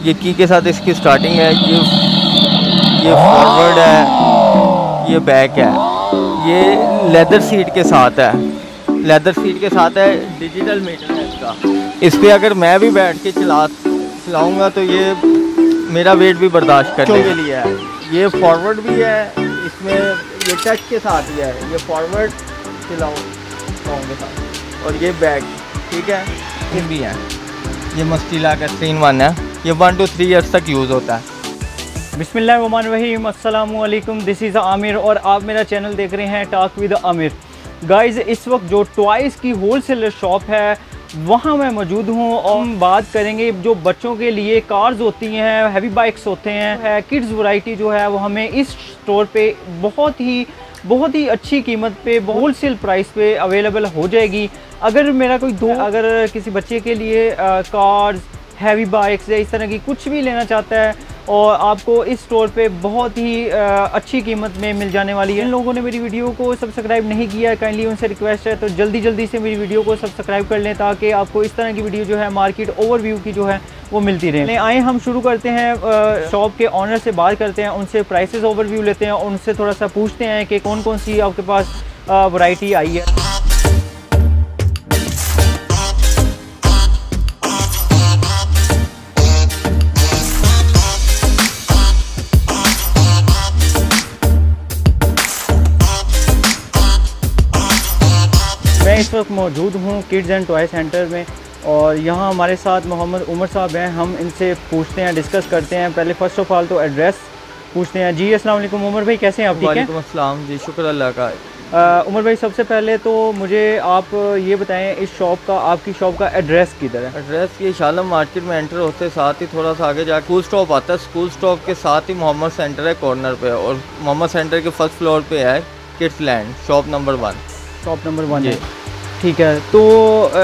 ये की के साथ इसकी स्टार्टिंग है। ये फॉरवर्ड है, ये बैक है, ये लेदर सीट के साथ है, लेदर सीट के साथ है। डिजिटल मीटर है इसका। इस पर अगर मैं भी बैठ के चलाऊँगा तो ये मेरा वेट भी बर्दाश्त करने के लिए है। ये फॉरवर्ड भी है, इसमें ये टच के साथ ही है। ये फॉरवर्ड चलाऊँ के साथ, और ये बैक, ठीक है, ये भी है। ये मस्टीला का 3-in-1 है। ये 1 to 3 ईयर्स तक यूज़ होता है। बिस्मिल्लाहिर्रहमानिर्रहीम, अस्सलामु अलैकुम, दिस इज़ आमिर और आप मेरा चैनल देख रहे हैं टॉक विद आमिर। गाइज़, इस वक्त जो टॉयज़ की होलसेलर शॉप है वहाँ मैं मौजूद हूँ और हम बात करेंगे जो बच्चों के लिए कार्स होती हैं, हैवी बाइक्स होते हैं, किड्स वैरायटी जो है वो हमें इस स्टोर पे बहुत ही अच्छी कीमत पे होलसेल प्राइस पे अवेलेबल हो जाएगी। अगर मेरा कोई अगर किसी बच्चे के लिए कार्स, हैवी बाइक्स या इस तरह की कुछ भी लेना चाहता है और आपको इस स्टोर पे बहुत ही अच्छी कीमत में मिल जाने वाली है। इन लोगों ने मेरी वीडियो को सब्सक्राइब नहीं किया है, काइंडली उनसे रिक्वेस्ट है तो जल्दी से मेरी वीडियो को सब्सक्राइब कर लें ताकि आपको इस तरह की वीडियो जो है मार्केट ओवरव्यू की जो है वो मिलती रहे। आए हम शुरू करते हैं, शॉप के ऑनर से बात करते हैं, उनसे प्राइसेस ओवरव्यू लेते हैं और उनसे थोड़ा सा पूछते हैं कि कौन कौन सी आपके पास वैरायटी आई है। मैं इस वक्त मौजूद हूँ किड्स एंड टॉय सेंटर में और यहाँ हमारे साथ मोहम्मद उमर साहब हैं। हम इनसे पूछते हैं, डिस्कस करते हैं। पहले फ़र्स्ट ऑफ़ ऑल तो एड्रेस पूछते हैं। जी अस्सलाम वालेकुम उमर भाई, कैसे हैं आप? ठीक हैं? वालेकुम अस्सलाम जी, शुक्र अल्लाह का। उमर भाई, सबसे पहले तो मुझे आप ये बताएं इस शॉप का, आपकी शॉप का एड्रेस किधर है? एड्रेस ये शालम मार्केट में एंटर होते साथ ही थोड़ा सा आगे जाकर स्कूल स्टॉप आता है। स्कूल स्टॉप के साथ ही मोहम्मद सेंटर है कॉर्नर पे, और मोहम्मद सेंटर के फर्स्ट फ्लोर पे है kids land, shop number 1। Shop number 1 है, ठीक है। तो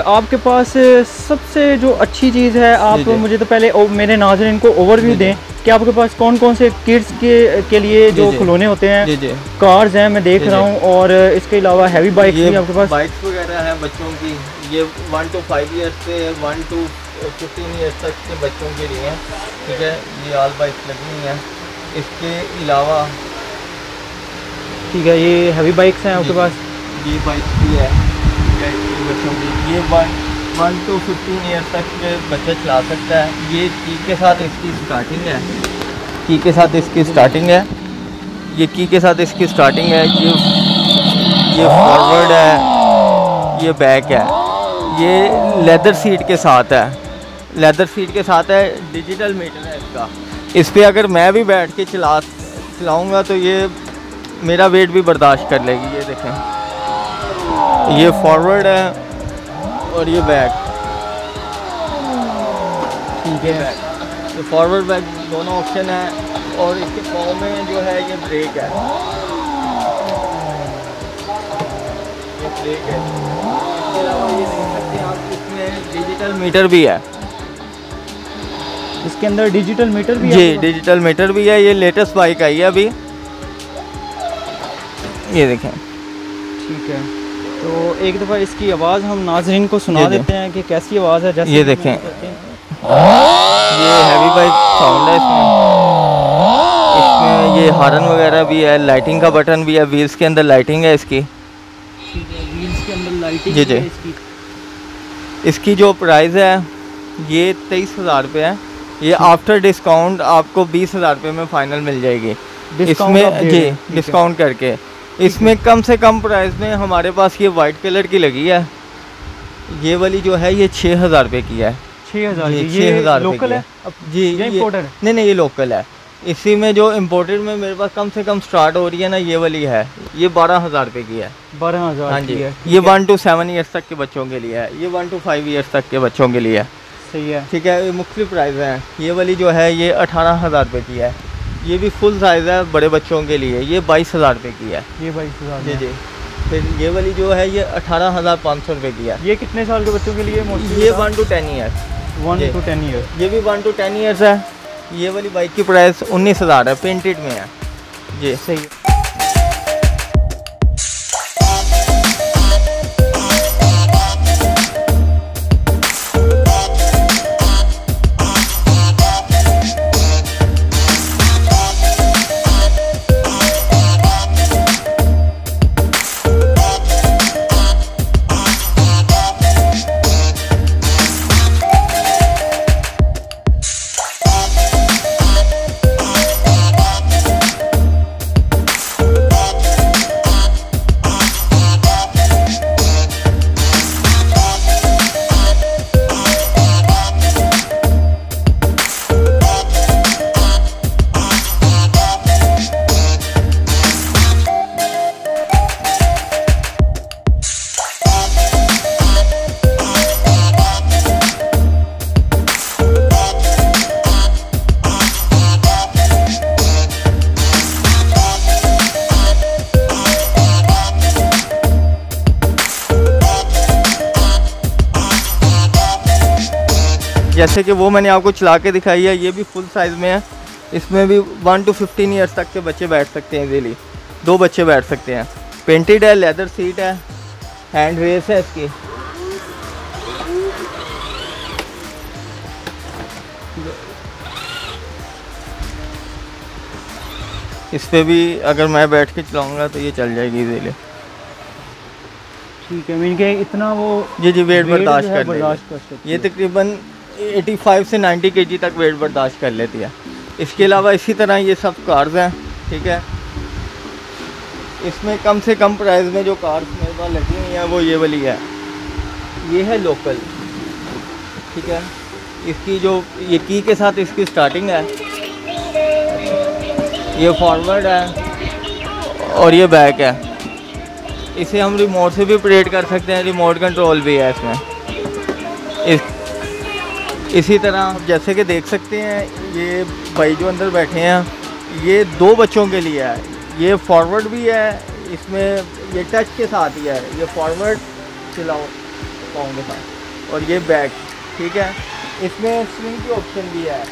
आपके पास सबसे जो अच्छी चीज़ है, आप मुझे तो पहले मेरे नाज़रीन को ओवरव्यू दें कि आपके पास कौन कौन से किड्स के लिए जो खिलौने होते हैं, कार्स हैं मैं देख रहा हूँ, और इसके अलावा हैवी बाइक्स भी आपके पास? बाइक्स वगैरह हैं बच्चों की। ये 1 to 5 ईयर्स से 1 to 15 ईयर्स तक के बच्चों के लिए हैं, ठीक है। ये ऑल बाइक्स लगी हुई हैं। इसके अलावा ठीक है, ये हैवी बाइक्स हैं आपके पास? ये बाइक्स भी है बच्चों की। ये 1 to 15 ईयर्स तक के बच्चा चला सकता है। ये की के साथ इसकी स्टार्टिंग है, की के साथ इसकी स्टार्टिंग है। ये की के साथ इसकी स्टार्टिंग है। ये फॉरवर्ड है, ये बैक है, ये लेदर सीट के साथ है, लेदर सीट के साथ है। डिजिटल मीटर है इसका। इस पर अगर मैं भी बैठ के चलाऊँगा तो ये मेरा वेट भी बर्दाश्त कर लेगी। ये देखें, ये फॉरवर्ड है और ये बैक, ठीक है। ये फॉरवर्ड बैक दोनों ऑप्शन है, और इसके पाँव में जो है ये ब्रेक है, ये ब्रेक है। इसके अलावा ये देख सकते हैं आप, इसमें डिजिटल मीटर भी है। इसके अंदर डिजिटल मीटर भी है? जी, डिजिटल मीटर भी है। ये लेटेस्ट बाइक आई है अभी, ये देखें, ठीक है। तो एक दफ़ा इसकी आवाज़ हम नाज़रीन को सुना देते हैं कि कैसी आवाज़ है। जैसे ये देखें, ये हैवी बाइक साउंड है इसमें ये हॉर्न वगैरह भी है, लाइटिंग का बटन भी है, व्हील्स के अंदर लाइटिंग है इसकी। ठीक है, व्हील्स के अंदर लाइटिंग जी। है इसकी। इसकी जो प्राइस है ये 23,000 रुपये है। ये आफ्टर डिस्काउंट आपको 20,000 रुपये में फ़ाइनल मिल जाएगी इसमें। जी, डिस्काउंट करके इसमें कम से कम प्राइस में हमारे पास ये वाइट कलर की लगी है। ये वाली जो है ये 6,000 रुपये की है। 6,000? ये 6,000 लोकल है जी, ये इम्पोर्टेड? नहीं, ये लोकल है। इसी में जो इम्पोर्टेड में मेरे पास कम से कम स्टार्ट हो रही है ना, ये वाली है, ये 12,000 रुपये की है। 12,000? हाँ जी। ये 1 to 7 ईयर्स तक के बच्चों के लिए है, ये 1 to 5 ईयर्स तक के बच्चों के लिए है। सही है, ठीक है। ये मुख्तलिफ प्राइस हैं। ये वाली जो है ये 18,000 रुपये की है। ये भी फुल साइज़ है बड़े बच्चों के लिए, ये 22,000 रुपये की है। ये 22,000? जी। फिर ये वाली जो है ये 18,500 रुपये की है। ये कितने साल के बच्चों के लिए? ये 1 to 10 ईयर्स। 1 to 10 years. ये भी 1 to 10 ईयर्स है। ये वाली बाइक की प्राइस 19,000 है, पेंटेड में है। जी, सही है। जैसे कि वो मैंने आपको चला के दिखाई है, ये भी फुल साइज़ में है। इसमें भी 1 to 15 ईयर्स तक के बच्चे बैठ सकते हैं इजीली, 2 बच्चे बैठ सकते हैं। पेंटेड है, लेदर सीट है, हैंड रेस है इसकी। इस पे भी अगर मैं बैठ के चलाऊँगा तो ये चल जाएगी इजीली। ठीक है, मीन के इतना वो जी वेट बर्दाश्त जो है कर लेगी। बर्दाश्त कर सकती ये है। तकरीबन 85 से 90 kg तक वेट बर्दाश्त कर लेती है। इसके अलावा इसी तरह ये सब कार्स हैं, ठीक है। इसमें कम से कम प्राइस में जो कार्स मेरे पास लगी हुई हैं वो ये वाली है, ये है लोकल, ठीक है। इसकी जो ये की के साथ इसकी स्टार्टिंग है, ये फॉरवर्ड है और ये बैक है। इसे हम रिमोट से भी ऑपरेट कर सकते हैं, रिमोट कंट्रोल भी है इसमें। इसी तरह जैसे कि देख सकते हैं ये भाई जो अंदर बैठे हैं, ये 2 बच्चों के लिए है। ये फॉरवर्ड भी है, इसमें ये टच के साथ ही है, ये फॉरवर्ड चलाओ पाँव के साथ, और ये बैक, ठीक है। इसमें स्विंग की ऑप्शन भी है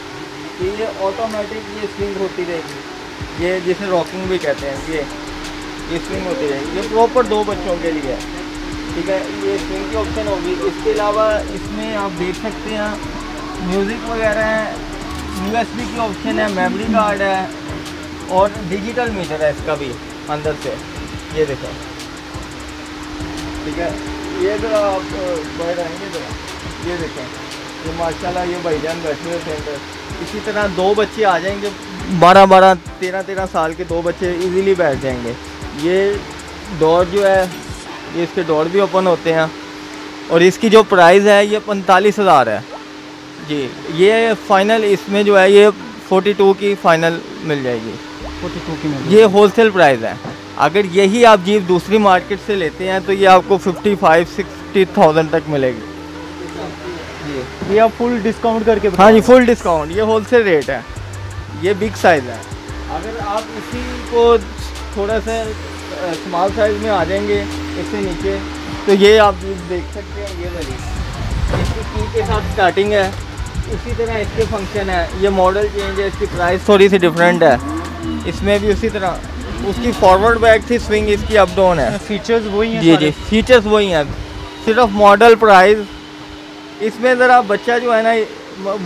कि ये ऑटोमेटिक ये स्विंग होती रहेगी, ये जिसे रॉकिंग भी कहते हैं, ये स्विंग होती रहेगी। ये प्रॉपर 2 बच्चों के लिए है, ठीक है। ये स्विंग की ऑप्शन होगी। इसके अलावा इसमें आप देख सकते हैं म्यूज़िक वगैरह है, USB की ऑप्शन है, मेमोरी कार्ड है और डिजिटल मीटर है इसका भी अंदर से, ये देखो, ठीक है। ये जो आप बाहर आएंगे तो ये देखें, ये माशाल्लाह ये भाईजान बैठे हुए सेंटर। इसी तरह 2 बच्चे आ जाएंगे, 12-12, 13-13 साल के 2 बच्चे इजीली बैठ जाएंगे। ये डोर जो है, ये इसके डोर भी ओपन होते हैं। और इसकी जो प्राइस है ये 45,000 है जी। ये फ़ाइनल इसमें जो है ये 42 की फ़ाइनल मिल जाएगी, 42 की मिल ये होलसेल प्राइस है। अगर यही आप जीप दूसरी मार्केट से लेते हैं तो ये आपको 55-60,000 तक मिलेगी जी। ये आप फुल डिस्काउंट करके बता हाँ जी, फुल डिस्काउंट, ये होलसेल रेट है, ये बिग साइज़ है। अगर आप इसी को थोड़ा सा स्मॉल साइज़ में आ जाएंगे इससे नीचे, तो ये आप देख सकते हैं, ये वाली इसकी की के साथ स्टार्टिंग है। इसी तरह इसके फंक्शन है, ये मॉडल चेंज है, इसकी प्राइस थोड़ी सी डिफरेंट है। इसमें भी उसी तरह उसकी फॉरवर्ड बैक थी, स्विंग इसकी अप डाउन है। फीचर्स वही हैं जी सारे? जी, फीचर्स वही हैं, सिर्फ मॉडल प्राइस। इसमें ज़रा बच्चा जो है ना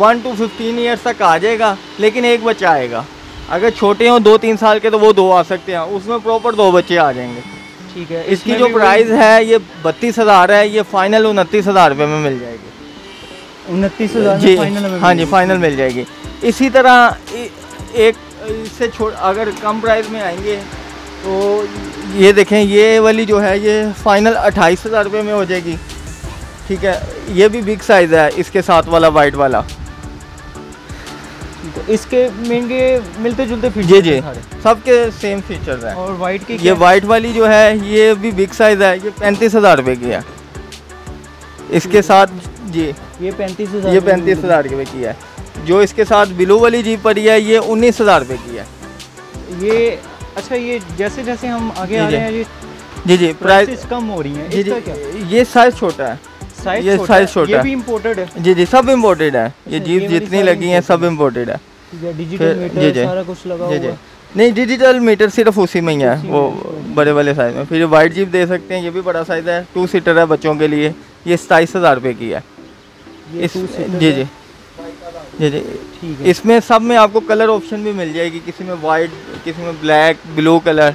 1 to 15 ईयर्स तक आ जाएगा, लेकिन एक बच्चा आएगा। अगर छोटे हों 2-3 साल के तो वो 2 आ सकते हैं, उसमें प्रॉपर 2 बच्चे आ जाएंगे। ठीक है। इसकी जो प्राइस है ये 32,000 है, ये फ़ाइनल 29,000 रुपये में मिल जाएगी। 29,000 जी फाइनल में? हाँ जी, फाइनल मिल जाएगी। इसी तरह एक इससे अगर कम प्राइस में आएंगे तो ये देखें, ये वाली जो है ये फ़ाइनल 28,000 रुपये में हो जाएगी, ठीक है। ये भी बिग साइज़ है इसके साथ वाला, वाइट वाला। इसके महंगे मिलते जुलते फीचर्स जी जी, सबके सेम फीचर्स हैं। और वाइट की ये वाइट वाली जो है ये भी बिग साइज़ है, ये 35,000 रुपये की है इसके साथ जी। ये 35,000 ये 35,000 रुपये की है। जो इसके साथ ब्लू वाली जीप पड़ी है ये 19,000 रुपये की है। ये अच्छा, ये जैसे जैसे हम आगे आ रहे हैं जी जी, प्राइस कम हो रही है। जी इसका जी, क्या ये साइज़ छोटा है, ये साइज़ छोटा ये है। भी इंपोर्टेड है? जी जी, सब इम्पोर्टेड है। ये अच्छा, जीप ये वाली जितनी सारी लगी हैं सब इम्पोर्टेड है। डिजिटल जी मीटर जी, सारा कुछ लगा जी हुआ जी। है? नहीं, डिजिटल मीटर सिर्फ उसी में ही है, उसी वो में। बड़े वाले साइज़ में। फिर वाइट जीप दे सकते हैं, ये भी बड़ा साइज़ है, 2 सीटर है बच्चों के लिए, ये 27,000 रुपये की है। ये इस 2 सीटर जी है? जी जी जी, ठीक है। इसमें सब में आपको कलर ऑप्शन भी मिल जाएगी, किसी में वाइट, किसी में ब्लैक, ब्लू कलर,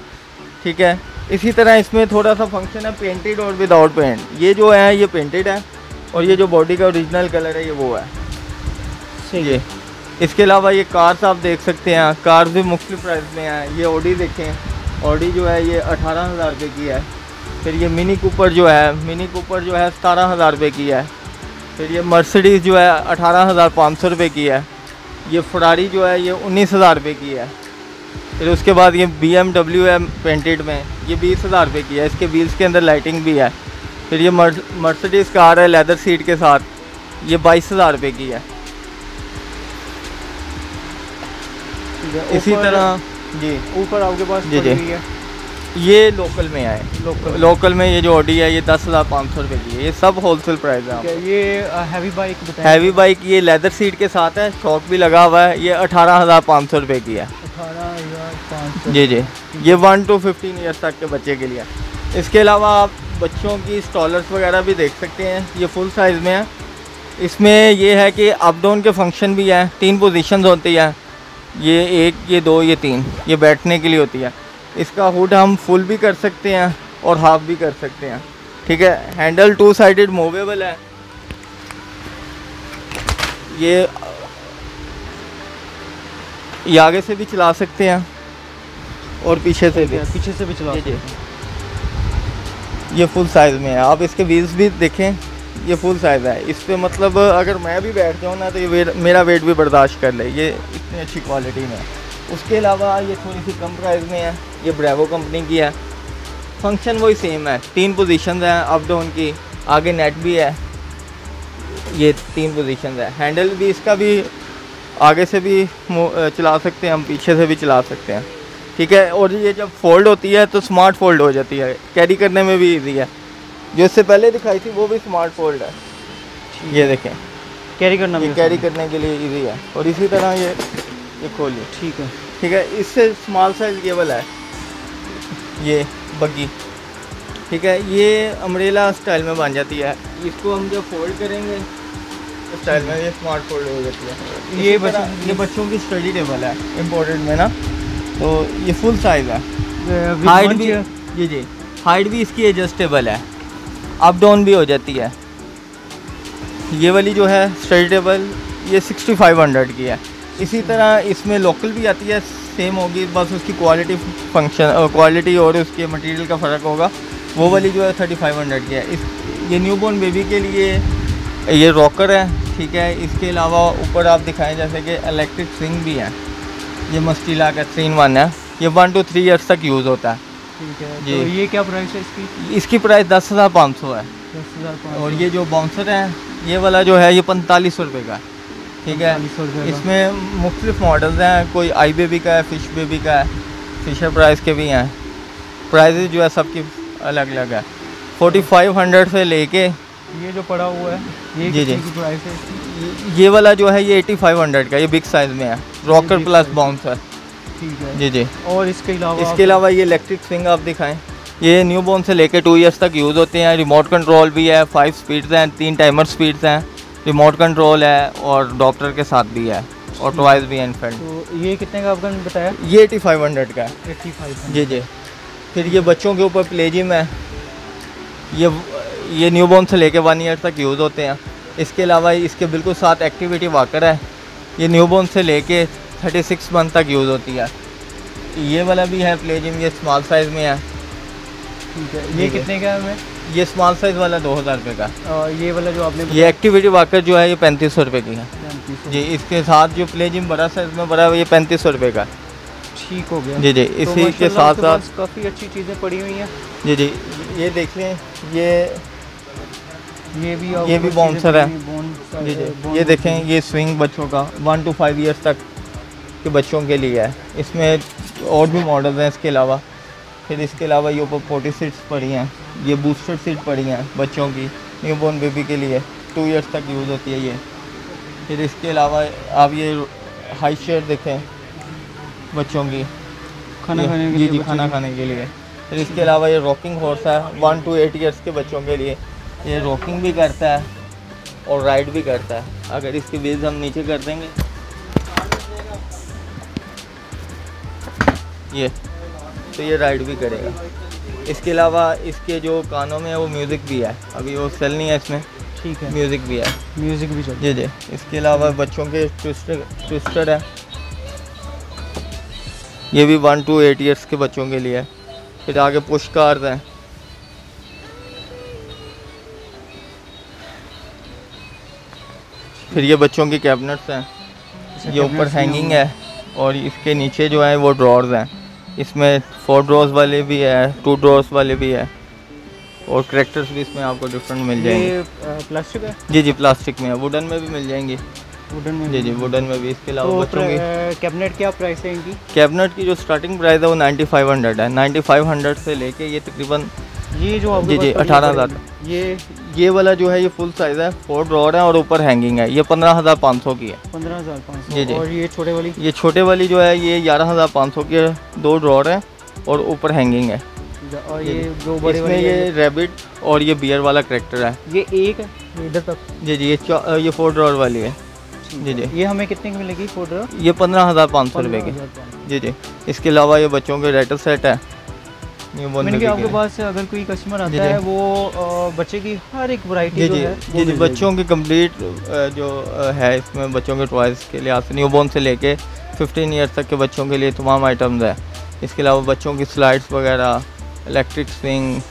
ठीक है। इसी तरह इसमें थोड़ा सा फंक्शन है पेंटेड और विदाउट पेंट। ये जो है ये पेंटेड है और ये जो बॉडी का ओरिजिनल कलर है ये वो है। सही ये इसके अलावा ये कार्स आप देख सकते हैं, कार्स भी मुख्तलिफ प्राइस में हैं। ये ऑडी देखें, ऑडी जो है ये 18,000 रुपये की है। फिर ये मिनी कूपर जो है, मिनी कूपर जो है 17,000 रुपये की है। फिर ये मर्सिडीज़ जो है 18,500 रुपये की है। ये फरारी जो है ये 19,000 रुपये की है। फिर उसके बाद ये BMW है पेंटेड में, ये 20,000 रुपये की है। इसके व्हील्स के अंदर लाइटिंग भी है। फिर ये मर्सिडीज़ कार है लेदर सीट के साथ, ये 22,000 रुपये की है। इसी तरह जी ऊपर आपके पास जी पड़ी जी हुई है। ये लोकल में है, लोकल में ये जो ऑडी है ये 10,500 रुपये की है। ये सब होलसेल प्राइस है। ये हैवी बाइक बताएं। हैवी बाइक ये लेदर सीट के साथ है, शॉक भी लगा हुआ है। ये 18,500 रुपये की है। 18,500 जी जी, ये 1 to 15 ईयर्स तक के बच्चे के लिए। इसके अलावा आप बच्चों की स्टॉलर्स वगैरह भी देख सकते हैं। ये फुल साइज़ में है। इसमें ये है कि अप डाउन के फंक्शन भी हैं, 3 पोजीशंस होती हैं। ये 1, ये 2, ये 3, ये बैठने के लिए होती है। इसका हुड हम फुल भी कर सकते हैं और हाफ भी कर सकते हैं, ठीक है। हैंडल 2 साइडेड मूवेबल है। ये आगे से भी चला सकते हैं और पीछे से भी चला सकते हैं। ये फुल साइज़ में है। आप इसके व्हील्स भी देखें, ये फुल साइज़ है। इस पर मतलब अगर मैं भी बैठ जाऊँ ना तो ये मेरा वेट भी बर्दाश्त कर ले। ये इतनी अच्छी क्वालिटी में है। उसके अलावा ये थोड़ी सी कम प्राइस में है। ये ब्रेवो कंपनी की है। फंक्शन वही सेम है, 3 पोजीशन हैं अप डाउन की। आगे नेट भी है। ये 3 पोजीशन है। हैंडल भी इसका भी आगे से भी चला सकते हैं हम, पीछे से भी चला सकते हैं, ठीक है। और ये जब फोल्ड होती है तो स्मार्ट फोल्ड हो जाती है, कैरी करने में भी इजी है। जो इससे पहले दिखाई थी वो भी स्मार्ट फोल्ड है। ये देखें, कैरी करना भी कैरी करने के लिए इजी है। और इसी तरह ये खोलिए, ठीक है, ठीक है। इससे स्मॉल साइज केबल है ये बग्गी, ठीक है। ये अम्ब्रेला स्टाइल में बन जाती है। इसको हम जब फोल्ड करेंगे स्टाइल में ये स्मार्ट फोल्ड हो जाती है। ये बच्चों की स्टडी टेबल है इम्पोर्टेड में ना, तो ये फुल साइज है। हाइट भी, जी हाइट भी इसकी एडजस्टेबल है, अप डाउन भी हो जाती है। ये वाली जो है स्टडी टेबल ये 6500 की है। इसी तरह इसमें लोकल भी आती है, सेम होगी, बस उसकी क्वालिटी और उसके मटेरियल का फ़र्क होगा। वो वाली जो है 3500 की है। ये न्यूबॉर्न बेबी के लिए ये रॉकर है, ठीक है। इसके अलावा ऊपर आप दिखाएं जैसे कि इलेक्ट्रिक स्विंग भी है। ये मस्टीला का 3-in-1 है। ये 1 to 3 ईयर्स तक यूज़ होता है, ठीक है। जी। तो ये क्या प्राइस है इसकी प्राइस 10,500 है। 10,500। और ये जो बाउंसर है ये वाला जो है ये 4500 रुपये का है, ठीक है। इसमें मुख्तलिफ मॉडल्स हैं, कोई आई बेबी का है, फिश बेबी का है, फिशर प्राइस के भी हैं। प्राइस जो है सबकी अलग अलग है। 4500 से लेके ये जो पड़ा हुआ है ये जी कितने की प्राइस है इसकी? ये वाला जो है ये 8500 का, ये बिग साइज़ में है, रॉकर प्लस बाउंसर, ठीक है जी। और इसके अलावा ये इलेक्ट्रिक स्विंग आप दिखाएं। ये न्यूबॉर्न से लेके 2 ईयर्स तक यूज़ होते हैं। रिमोट कंट्रोल भी है, 5 स्पीड्स हैं, 3 टाइमर स्पीड्स हैं, रिमोट कंट्रोल है और डॉक्टर के साथ भी है और टॉयज़ भी हैं इनफैक्ट। तो ये कितने का आपने बताया? ये 8500 का है, 8500, जी। फिर ये बच्चों के ऊपर प्ले जिम है। ये न्यूबॉर्न से लेके 1 ईयर तक यूज़ होते हैं। इसके अलावा इसके बिल्कुल साथ एक्टिविटी वॉकर है। ये न्यूबॉर्न से लेके 36 मंथ तक यूज़ होती है। ये वाला भी है प्ले जिम, ये स्मॉल साइज़ में है, ठीक है। ये कितने का है? ये स्मॉल साइज़ वाला 2000 रुपये का। और ये वाला जो आपने ये एक्टिविटी वॉकर जो है ये 3500 रुपये की है, 3500 जी। इसके साथ जो प्ले जिम बड़ा साइज़ में बड़ा है ये 3500 रुपये का, ठीक हो गया, जी। इसी के साथ साथ काफ़ी अच्छी चीज़ें पड़ी हुई हैं, जी। ये देख लें, ये भी बाउंसर है, जी। ये देखें, ये स्विंग बच्चों का 1 to 5 ईयर्स तक के बच्चों के लिए है। इसमें और भी मॉडल्स हैं इसके अलावा। फिर इसके अलावा ये ऊपर 40 सीट्स पड़ी हैं, ये बूस्टर सीट पड़ी हैं बच्चों की, न्यूबॉर्न बेबी के लिए 2 ईयर्स तक यूज़ होती है ये। फिर इसके अलावा आप ये हाई चेयर देखें बच्चों की, खाना खाने के जी, लिए, खाना खाने के लिए। फिर इसके अलावा ये रॉकिंग हॉर्स है 1 to 8 ईयर्स के बच्चों के लिए। ये रॉकिंग भी करता है और राइड भी करता है। अगर इसके व्हील्स हम नीचे कर देंगे ये, तो ये राइड भी करेगा। इसके अलावा इसके जो कानों में है वो म्यूज़िक भी है, अभी वो सेल नहीं है इसमें, ठीक है। म्यूज़िक भी है, म्यूज़िक भी चल, जी। इसके अलावा बच्चों के ट्विस्टर है, ये भी 1 to 8 ईयर्स के बच्चों के लिए है। फिर आगे पुश कार्स हैं, फिर ये बच्चों की कैबिनेट्स हैं, ये ऊपर हैंगिंग है और इसके नीचे जो है वो ड्रॉर्स हैं। इसमें 4 ड्रॉर्स वाले भी है, 2 ड्रॉर्स वाले भी है और करैक्टर्स भी इसमें आपको डिफरेंट मिल जाएंगे। ये प्लास्टिक है, जी, प्लास्टिक में है, वुडन में भी मिल जाएंगी। वुडन में जी जी, वुडन में भी। इसके अलावा तो बच्चों की कैबिनेट क्या प्राइस है इनकी? कैबिनेट की जो स्टार्टिंग प्राइस है वो 9500 है। 9500 से लेके ये तकरीबन ये जो आपके जी जी पास 18,000। ये वाला जो है ये फुल साइज़ है, 4 ड्रॉर है और ऊपर हैंगिंग है। ये 15,500 की है। 15,500। जी जी। और ये छोटे वाली? ये छोटे वाली जो है ये 11,500 की है, 2 ड्रॉर है और ऊपर हैंगिंग है। और ये जो बड़े इसमें वाली ये रैबिट और ये बियर वाला करैक्टर है। ये एक है इधर तक? जी जी, ये 4 ड्रॉर वाली है। जी जी, ये हमें कितने की मिलेगी 4 ड्रॉर? ये 15,500 रुपये की। जी जी। इसके अलावा ये बच्चों के रेटर सेट है। मैंने कि आपके पास अगर कोई कस्टमर आता है वो बच्चे की हर एक वैरायटी जो है जी जी, बच्चों की कंप्लीट जो है इसमें बच्चों के टॉयज़ के लिए न्यूबॉर्न से लेके 15 ईयर्स तक के बच्चों के लिए तमाम आइटम्स है। इसके अलावा बच्चों की स्लाइड्स वगैरह, इलेक्ट्रिक स्विंग,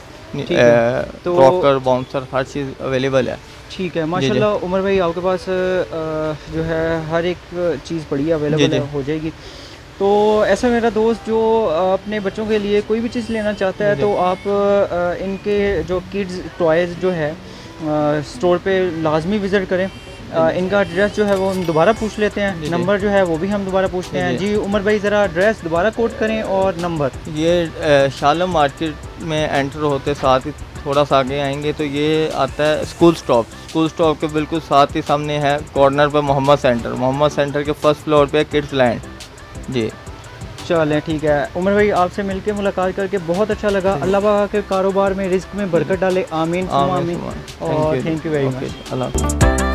तो रॉकर, बाउंसर, हर चीज़ अवेलेबल है। ठीक है माशाल्लाह। उमर भाई आपके पास जो है हर एक चीज़ पड़ी है, अवेलेबल हो जाएगी। तो ऐसा मेरा दोस्त जो अपने बच्चों के लिए कोई भी चीज़ लेना चाहता है तो आप इनके जो किड्स टॉयज़ जो है स्टोर पे लाजमी विज़िट करें। इनका एड्रेस जो है वो हम दोबारा पूछ लेते हैं, नंबर जो है वो भी हम दोबारा पूछते हैं। जी उमर भाई ज़रा एड्रेस दोबारा कोट करें और नंबर। ये शालम मार्केट में एंटर होते साथ ही थोड़ा सा आगे आएंगे तो ये आता है स्कूल स्टॉप के बिल्कुल साथ ही सामने है कॉर्नर पे मोहम्मद सेंटर के फर्स्ट फ्लोर पे किड्स लैंड। जी चलें ठीक है उमर भाई, आपसे मिलके मुलाकात करके बहुत अच्छा लगा। अल्लाह पाक के कारोबार में, रिस्क में बरकत डाले। आमीन आमीन। और thank you very much. Allah.